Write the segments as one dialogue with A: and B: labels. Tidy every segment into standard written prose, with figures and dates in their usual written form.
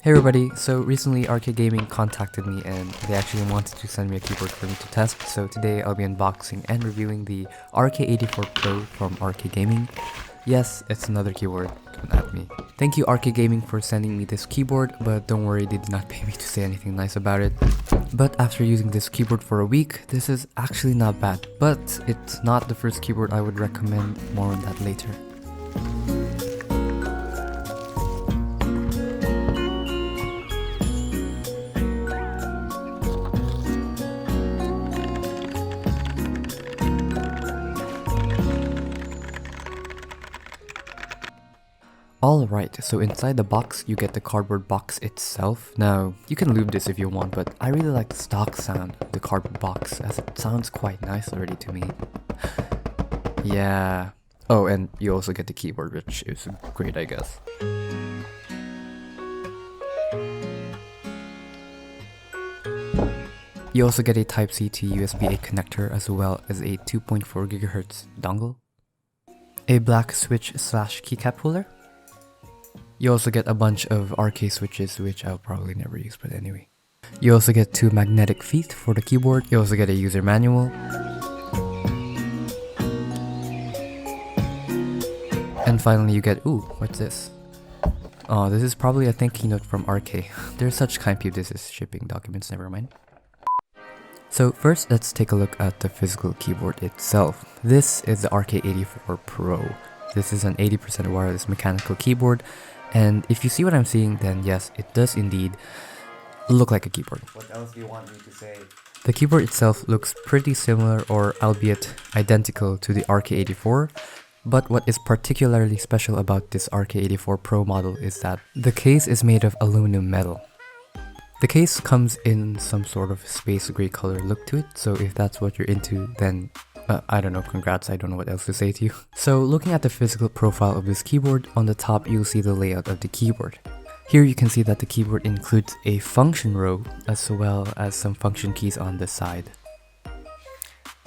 A: Hey everybody, so recently RK Gaming contacted me and they actually wanted to send me a keyboard for me to test. So today I'll be unboxing and reviewing the RK84 PRO from RK Gaming. Yes, it's another keyboard, don't at me. Thank you RK Gaming for sending me this keyboard, but don't worry, they did not pay me to say anything nice about it. But after using this keyboard for a week, this is actually not bad. But it's not the first keyboard I would recommend, more on that later. Alright, so inside the box you get the cardboard box itself. Now, you can lube this if you want, but I really like the stock sound of the cardboard box as it sounds quite nice already to me. Yeah. Oh, and you also get the keyboard, which is great, I guess. You also get a Type-C to USB-A connector as well as a 2.4 GHz dongle, a black switch/keycap holder. You also get a bunch of RK switches, which I'll probably never use, but anyway. You also get 2 magnetic feet for the keyboard. You also get a user manual. And finally you get, ooh, what's this? Oh, this is probably a thank you note from RK. They're such kind people, this is shipping documents, never mind. So first, let's take a look at the physical keyboard itself. This is the RK84 PRO. This is an 80% wireless mechanical keyboard. And if you see what I'm seeing, then yes, it does indeed look like a keyboard. What else do you want me to say? The keyboard itself looks pretty similar, or albeit identical, to the RK84. But what is particularly special about this RK84 PRO model is that the case is made of aluminum metal. The case comes in some sort of space gray color look to it, so if that's what you're into, then I don't know, congrats, I don't know what else to say to you. So looking at the physical profile of this keyboard, on the top you'll see the layout of the keyboard. Here you can see that the keyboard includes a function row as well as some function keys on the side.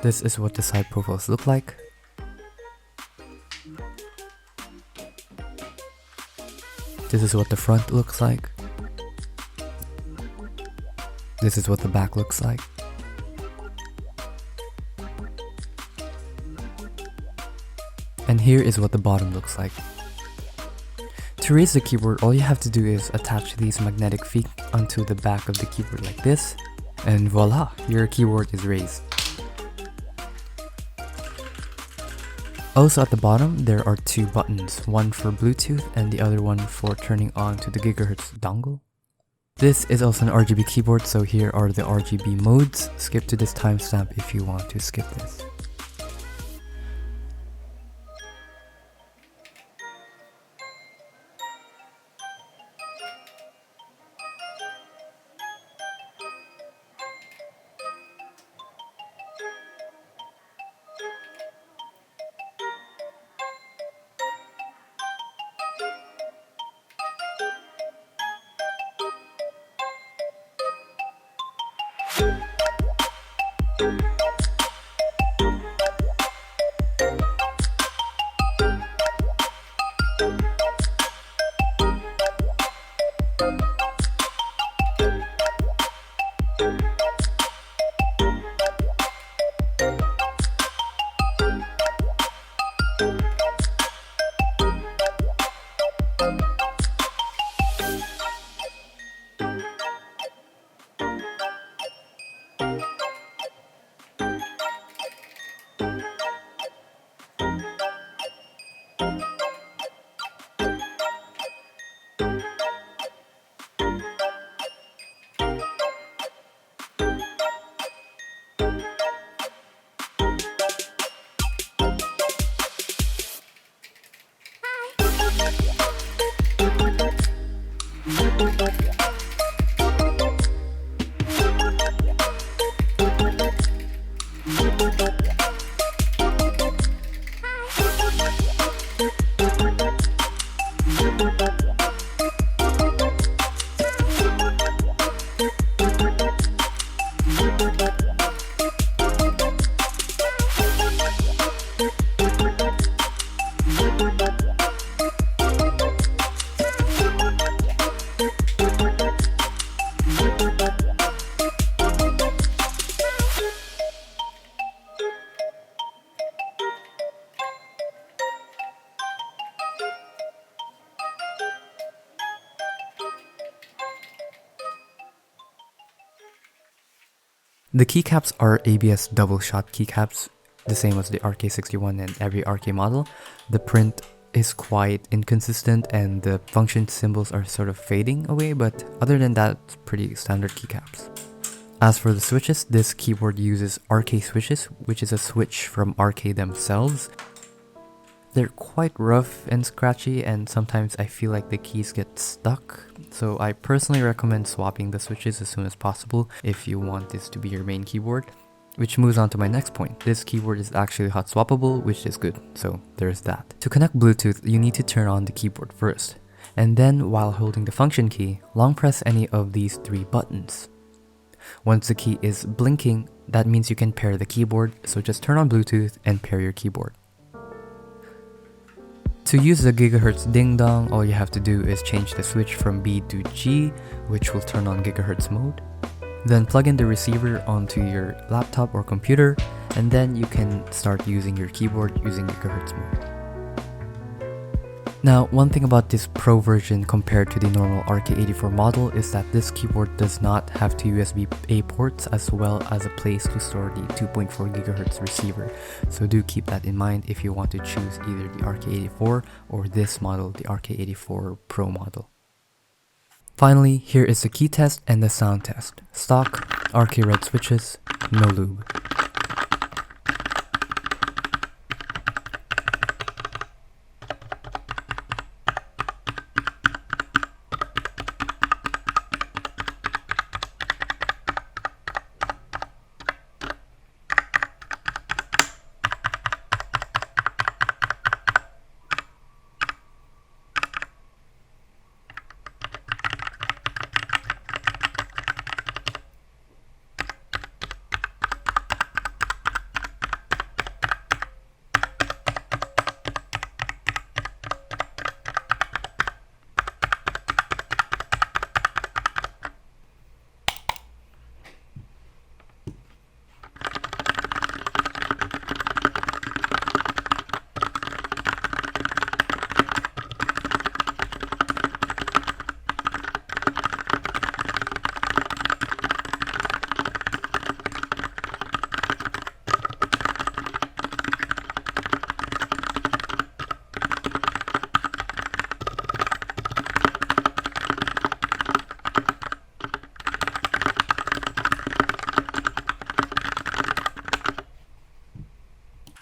A: This is what the side profiles look like. This is what the front looks like. This is what the back looks like. And here is what the bottom looks like. To raise the keyboard, all you have to do is attach these magnetic feet onto the back of the keyboard like this, and voila, your keyboard is raised. Also at the bottom, there are 2 buttons, one for Bluetooth and the other one for turning on to the gigahertz dongle. This is also an RGB keyboard, so here are the RGB modes. Skip to this timestamp if you want to skip this. The keycaps are ABS double shot keycaps, the same as the RK61 and every RK model. The print is quite inconsistent and the function symbols are sort of fading away, but other than that, it's pretty standard keycaps. As for the switches, this keyboard uses RK switches, which is a switch from RK themselves. They're quite rough and scratchy, and sometimes I feel like the keys get stuck, so I personally recommend swapping the switches as soon as possible if you want this to be your main keyboard. Which moves on to my next point. This keyboard is actually hot swappable, which is good, so there's that. To connect Bluetooth, you need to turn on the keyboard first, and then while holding the function key, long press any of these 3 buttons. Once the key is blinking, that means you can pair the keyboard, so just turn on Bluetooth and pair your keyboard. To use the gigahertz ding dong, all you have to do is change the switch from B to G, which will turn on gigahertz mode. Then plug in the receiver onto your laptop or computer, and then you can start using your keyboard using gigahertz mode. Now, one thing about this Pro version compared to the normal RK84 model is that this keyboard does not have 2 USB-A ports as well as a place to store the 2.4 GHz receiver. So do keep that in mind if you want to choose either the RK84 or this model, the RK84 Pro model. Finally, here is the key test and the sound test. Stock, RK red switches, no lube.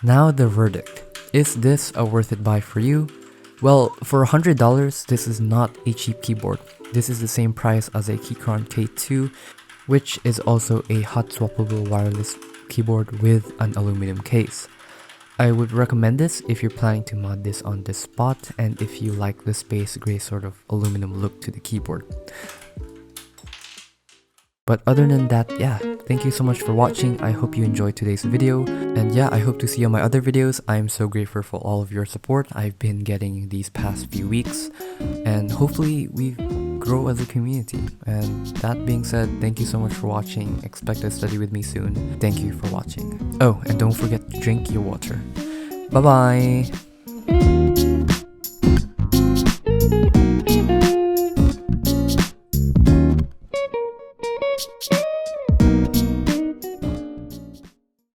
A: Now the verdict. Is this a worth it buy for you? Well, for $100, this is not a cheap keyboard. This is the same price as a Keychron K2, which is also a hot swappable wireless keyboard with an aluminum case. I would recommend this if you're planning to mod this on the spot and if you like the space gray sort of aluminum look to the keyboard. But other than that, yeah, thank you so much for watching. I hope you enjoyed today's video. And yeah, I hope to see you on my other videos. I'm so grateful for all of your support I've been getting these past few weeks. And hopefully we grow as a community. And that being said, thank you so much for watching. Expect to study with me soon. Thank you for watching. Oh, and don't forget to drink your water. Bye bye!